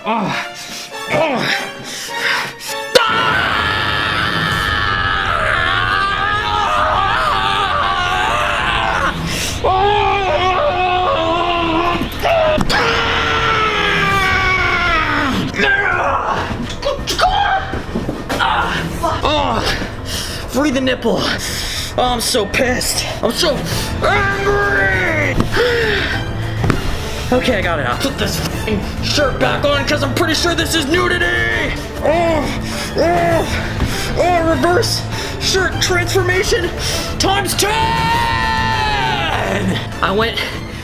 Free the nipple. Oh, I'm so pissed. I'm so angry. Okay, I got it. I'll put this shirt back on because I'm pretty sure this is nudity. Reverse shirt transformation times 10. I went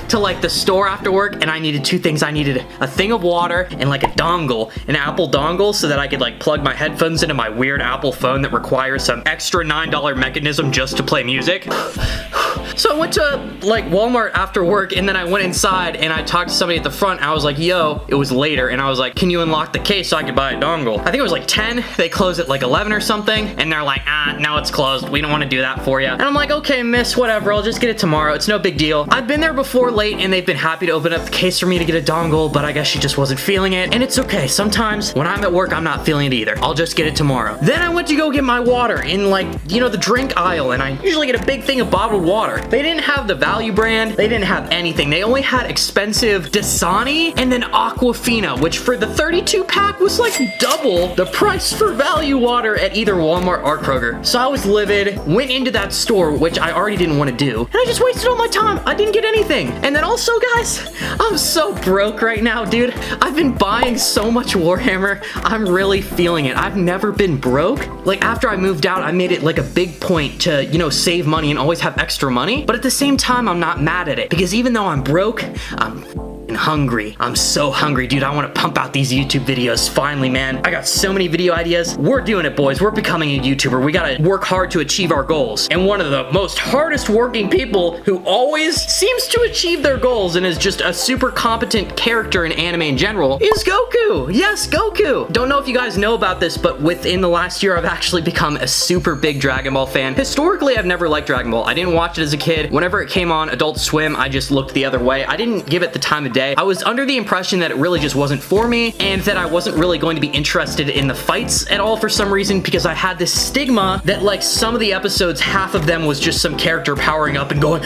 to like the store after work and I needed two things. I needed a thing of water and like a dongle, an Apple dongle, so that I could like plug my headphones into my weird Apple phone that requires some extra $9 mechanism just to play music. So I went to like Walmart after work and then I went inside and I talked to somebody at the front. I was like, yo, it was later, and I was like, can you unlock the case so I could buy a dongle? I think it was like 10. They close at like 11 or something, and they're like, no, it's closed. We don't want to do that for you. And I'm like, okay, miss, whatever. I'll just get it tomorrow. It's no big deal. I've been there before late and they've been happy to open up the case for me to get a dongle, but I guess she just wasn't feeling it. And it's okay. Sometimes when I'm at work, I'm not feeling it either. I'll just get it tomorrow. Then I went to go get my water in like, you know, the drink aisle, and I usually get a big thing of bottled water. They didn't have the value brand. They didn't have anything. They only had expensive Dasani and then Aquafina, which for the 32 pack was like double the price for value water at either Walmart or Kroger. So I was livid, went into that store, which I already didn't want to do, and I just wasted all my time. I didn't get anything. And then also, guys, I'm so broke right now, dude. I've been buying so much Warhammer. I'm really feeling it. I've never been broke. Like after I moved out, I made it like a big point to, you know, save money and always have extra money. But at the same time, I'm not mad at it, because even though I'm broke, I'm hungry. I'm so hungry, dude. I want to pump out these YouTube videos finally, man. I got so many video ideas. We're doing it, boys. We're becoming a YouTuber. We gotta work hard to achieve our goals. And one of the most hardest working people who always seems to achieve their goals and is just a super competent character in anime in general is Goku. Yes, Goku. Don't know if you guys know about this, but within the last year, I've actually become a super big Dragon Ball fan. Historically, I've never liked Dragon Ball. I didn't watch it as a kid. Whenever it came on Adult Swim, I just looked the other way. I didn't give it the time of day. I was under the impression that it really just wasn't for me, and that I wasn't really going to be interested in the fights at all for some reason, because I had this stigma that like some of the episodes, half of them was just some character powering up and going,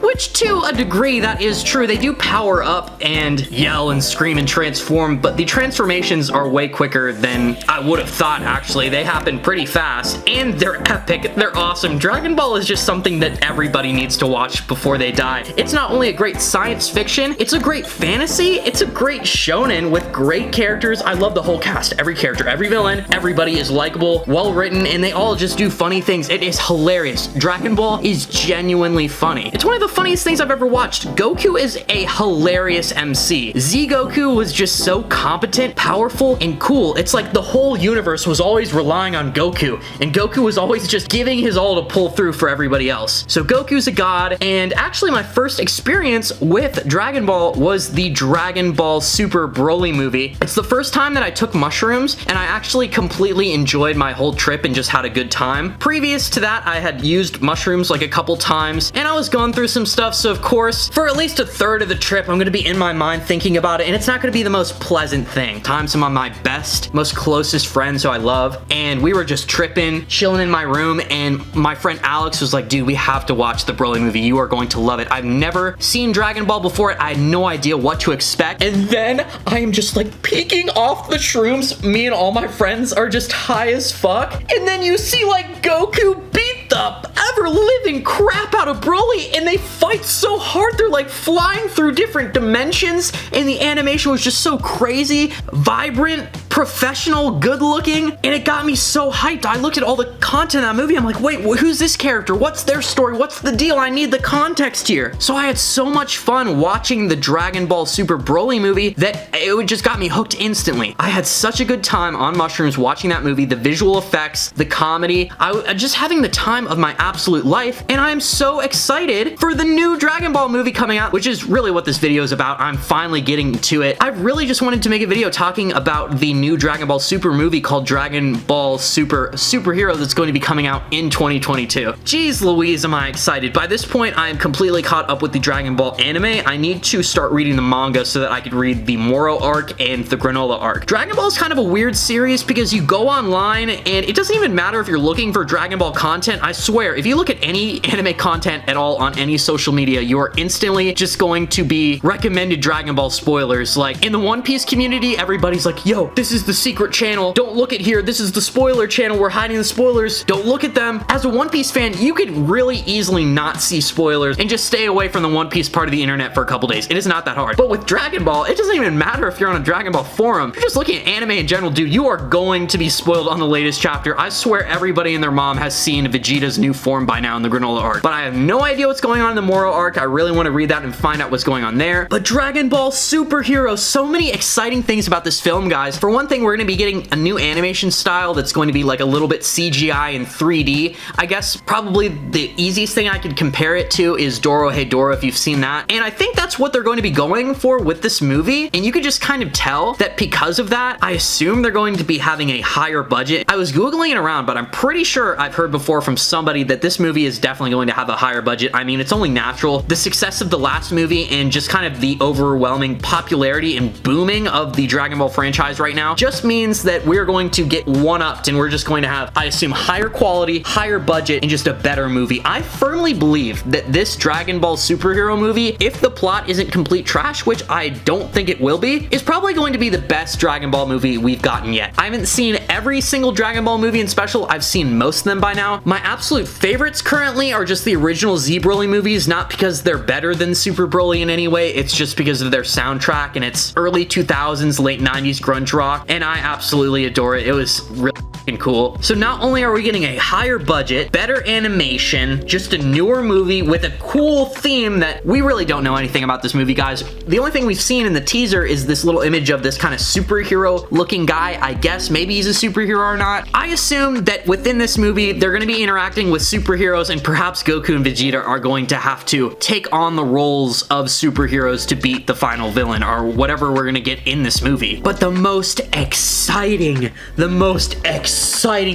which to a degree that is true. They do power up and yell and scream and transform, but the transformations are way quicker than I would have thought. Actually, they happen pretty fast and they're epic. They're awesome. Dragon Ball is just something that everybody needs to watch before they die. It's not only a great science fiction, it's a great fantasy, it's a great shonen with great characters. I love the whole cast, every character, every villain, everybody is likable, well written, and they all just do funny things. It is hilarious. Dragon Ball is genuinely funny. It's one of the funniest things I've ever watched. Goku is a hilarious MC. Z Goku was just so competent, powerful, and cool. It's like the whole universe was always relying on Goku, and Goku was always just giving his all to pull through for everybody else. So Goku's a god, and actually my first experience with Dragon Ball was the Dragon Ball Super Broly movie. It's the first time that I took mushrooms, and I actually completely enjoyed my whole trip and just had a good time. Previous to that, I had used mushrooms like a couple times, and I was going through some stuff, so of course, for at least a third of the trip, I'm gonna be in my mind thinking about it, and it's not gonna be the most pleasant thing. Times some of my best, most closest friends who I love, and we were just tripping, chilling in my room, and my friend Alex was like, dude, we have to watch the Broly movie. You are going to love it. I've never seen Dragon Ball before. I had no idea what to expect, and then I am just like peeking off the shrooms. Me and all my friends are just high as fuck, and then you see like Goku beat the ever-living crap out of Broly, and they fight so hard. They're like flying through different dimensions, and the animation was just so crazy, vibrant, professional, good looking, and it got me so hyped. I looked at all the content in that movie. I'm like, wait, who's this character? What's their story? What's the deal? I need the context here. So I had so much fun watching the Dragon Ball Super Broly movie that it just got me hooked instantly. I had such a good time on mushrooms watching that movie, the visual effects, the comedy. I just having the time of my absolute absolute life, and I'm so excited for the new Dragon Ball movie coming out, which is really what this video is about. I'm finally getting to it. I really just wanted to make a video talking about the new Dragon Ball Super movie called Dragon Ball Superhero that's going to be coming out in 2022. Jeez Louise, am I excited. By this point, I am completely caught up with the Dragon Ball anime. I need to start reading the manga so that I could read the Moro arc and the Granola arc. Dragon Ball is kind of a weird series because you go online and it doesn't even matter if you're looking for Dragon Ball content. I swear, if you look at any anime content at all on any social media, you are instantly just going to be recommended Dragon Ball spoilers. Like in the One Piece community, everybody's like, yo, this is the secret channel. Don't look at here. This is the spoiler channel. We're hiding the spoilers. Don't look at them. As a One Piece fan, you could really easily not see spoilers and just stay away from the One Piece part of the internet for a couple days. It is not that hard. But with Dragon Ball, it doesn't even matter if you're on a Dragon Ball forum. If you're just looking at anime in general, dude, you are going to be spoiled on the latest chapter. I swear everybody and their mom has seen Vegeta's new form by now in the Granola arc. But I have no idea what's going on in the Moro arc. I really want to read that and find out what's going on there. But Dragon Ball Superhero, so many exciting things about this film, guys. For one thing, we're going to be getting a new animation style that's going to be like a little bit CGI and 3D. I guess probably the easiest thing I could compare it to is Dorohedoro, if you've seen that. And I think that's what they're going to be going for with this movie. And you could just kind of tell that because of that, I assume they're going to be having a higher budget. I was Googling it around, but I'm pretty sure I've heard before from somebody that this movie is definitely going to have a higher budget. I mean, it's only natural. The success of the last movie and just kind of the overwhelming popularity and booming of the Dragon Ball franchise right now just means that we're going to get one-upped and we're just going to have, I assume, higher quality, higher budget, and just a better movie. I firmly believe that this Dragon Ball Superhero movie, if the plot isn't complete trash, which I don't think it will be, is probably going to be the best Dragon Ball movie we've gotten yet. I haven't seen every single Dragon Ball movie in special. I've seen most of them by now. My absolute favorites currently are just the original Z Broly movies, not because they're better than Super Broly in any way. It's just because of their soundtrack and its early 2000s, late 90s grunge rock, and I absolutely adore it. It was really cool. So not only are we getting a higher budget, better animation, just a newer movie with a cool theme that we really don't know anything about this movie, guys. The only thing we've seen in the teaser is this little image of this kind of superhero looking guy. I guess maybe he's a superhero or not. I assume that within this movie, they're going to be interacting with superheroes and perhaps Goku and Vegeta are going to have to take on the roles of superheroes to beat the final villain or whatever we're going to get in this movie. But the most exciting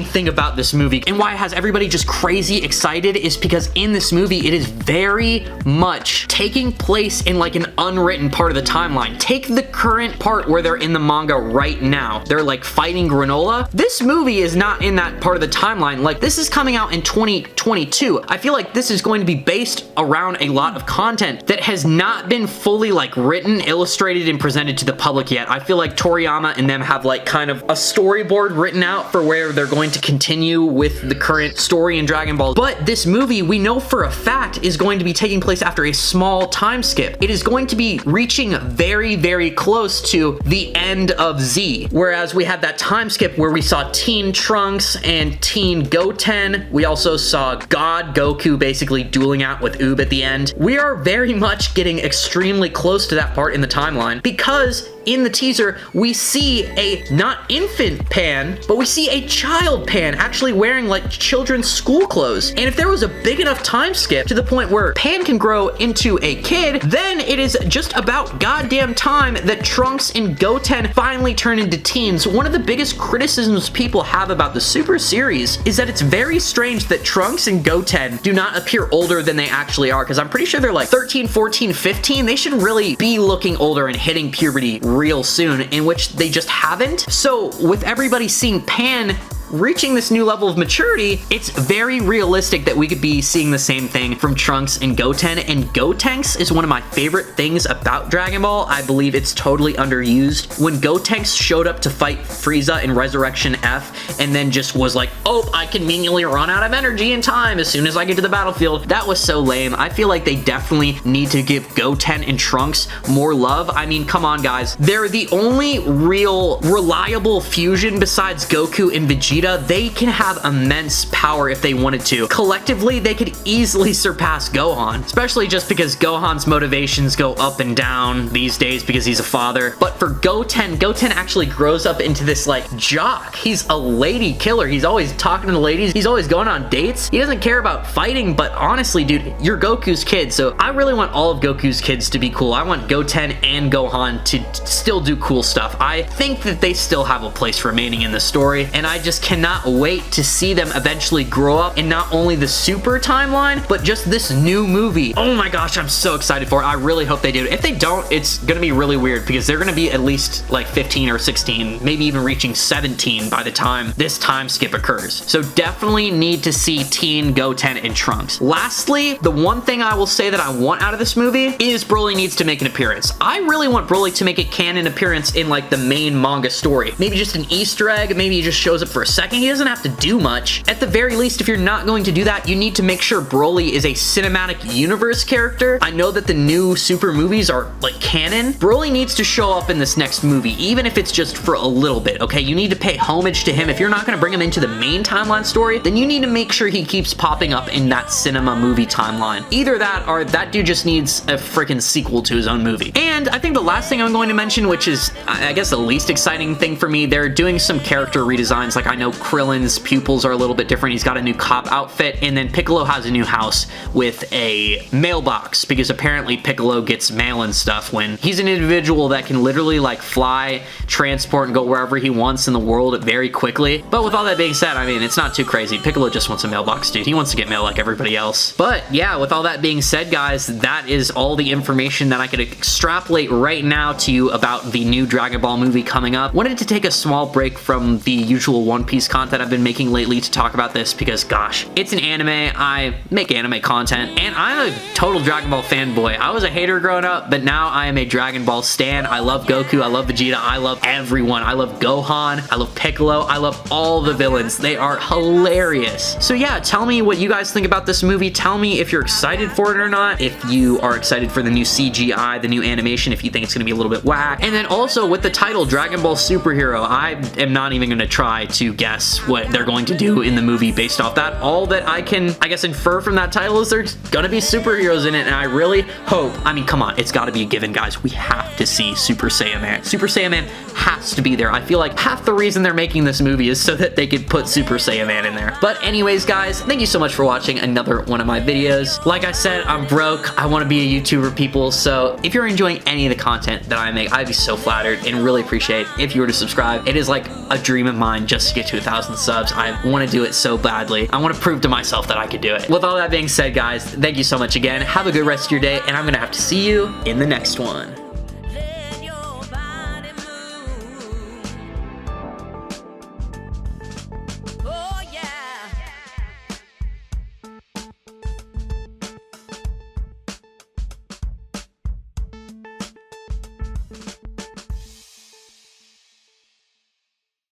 thing about this movie and why it has everybody just crazy excited is because in this movie, it is very much taking place in like an unwritten part of the timeline. Take the current part where they're in the manga right now. They're like fighting Granola. This movie is not in that part of the timeline. Like this is coming out in 2022. I feel like this is going to be based around a lot of content that has not been fully like written, illustrated, and presented to the public yet. I feel like Toriyama and them have like kind of a storyboard written out for where they're going to continue with the current story in Dragon Ball. But this movie, we know for a fact, is going to be taking place after a small time skip. It is going to be reaching very, very close to the end of Z. Whereas we had that time skip where we saw Teen Trunks and Teen Goten. We also saw God Goku basically dueling out with Oob at the end. We are very much getting extremely close to that part in the timeline because in the teaser, we see a not infant Pan, but we see a child Pan actually wearing like children's school clothes. And if there was a big enough time skip to the point where Pan can grow into a kid, then it is just about goddamn time that Trunks and Goten finally turn into teens. One of the biggest criticisms people have about the Super series is that it's very strange that Trunks and Goten do not appear older than they actually are, because I'm pretty sure they're like 13, 14, 15. They should really be looking older and hitting puberty real soon, in which they just haven't. So with everybody seeing Pan reaching this new level of maturity, it's very realistic that we could be seeing the same thing from Trunks and Goten. And Gotenks is one of my favorite things about Dragon Ball. I believe it's totally underused. When Gotenks showed up to fight Frieza in Resurrection F and then just was like, oh, I conveniently run out of energy and time as soon as I get to the battlefield, that was so lame. I feel like they definitely need to give Goten and Trunks more love. I mean, come on, guys. They're the only real reliable fusion besides Goku and Vegeta Vegeta, they can have immense power if they wanted to. Collectively, they could easily surpass Gohan, especially just because Gohan's motivations go up and down these days because he's a father. But for Goten, Goten actually grows up into this like jock. He's a lady killer. He's always talking to the ladies. He's always going on dates. He doesn't care about fighting, but honestly, dude, you're Goku's kid, so I really want all of Goku's kids to be cool. I want Goten and Gohan to still do cool stuff. I think that they still have a place remaining in the story, and I just cannot wait to see them eventually grow up in not only the Super timeline, but just this new movie. Oh my gosh, I'm so excited for it. I really hope they do. If they don't, it's gonna be really weird because they're gonna be at least like 15 or 16, maybe even reaching 17 by the time this time skip occurs. So definitely need to see Teen, Goten, and Trunks. Lastly, the one thing I will say that I want out of this movie is Broly needs to make an appearance. I really want Broly to make a canon appearance in like the main manga story. Maybe just an Easter egg, maybe he just shows up for a second. He doesn't have to do much. At the very least, if you're not going to do that, you need to make sure Broly is a cinematic universe character. I know that the new Super movies are like canon. Broly needs to show up in this next movie, even if it's just for a little bit, okay? You need to pay homage to him. If you're not going to bring him into the main timeline story, then you need to make sure he keeps popping up in that cinema movie timeline. Either that or that dude just needs a freaking sequel to his own movie. And I think the last thing I'm going to mention, which is I guess the least exciting thing for me, they're doing some character redesigns. Like I know Krillin's pupils are a little bit different. He's got a new cop outfit, and then Piccolo has a new house with a mailbox because apparently Piccolo gets mail and stuff when he's an individual that can literally like fly, transport, and go wherever he wants in the world very quickly. But with all that being said, I mean, it's not too crazy. Piccolo just wants a mailbox, dude. He wants to get mail like everybody else. But yeah, with all that being said, guys, that is all the information that I could extrapolate right now to you about the new Dragon Ball movie coming up. Wanted to take a small break from the usual One Piece content I've been making lately to talk about this because, gosh, it's an anime. I make anime content, and I'm a total Dragon Ball fanboy. I was a hater growing up, but now I am a Dragon Ball stan. I love Goku. I love Vegeta. I love everyone. I love Gohan. I love Piccolo. I love all the villains. They are hilarious. So yeah, tell me what you guys think about this movie. Tell me if you're excited for it or not. If you are excited for the new CGI, the new animation, if you think it's going to be a little bit whack. And then also with the title, Dragon Ball Superhero, I am not even going to try to guess what they're going to do in the movie based off that. All that I can, I guess, infer from that title is there's going to be superheroes in it, and I really hope, I mean, come on, it's got to be a given, guys. We have to see Super Saiyan Man. Super Saiyan Man has to be there. I feel like half the reason they're making this movie is so that they could put Super Saiyan Man in there. But anyways, guys, thank you so much for watching another one of my videos. Like I said, I'm broke. I want to be a YouTuber, people, so if you're enjoying any of the content that I make, I'd be so flattered and really appreciate if you were to subscribe. It is like a dream of mine just to get to 1,000 subs. I want to do it so badly. I want to prove to myself that I could do it. With all that being said, guys, thank you so much again. Have a good rest of your day, and I'm going to have to see you in the next one.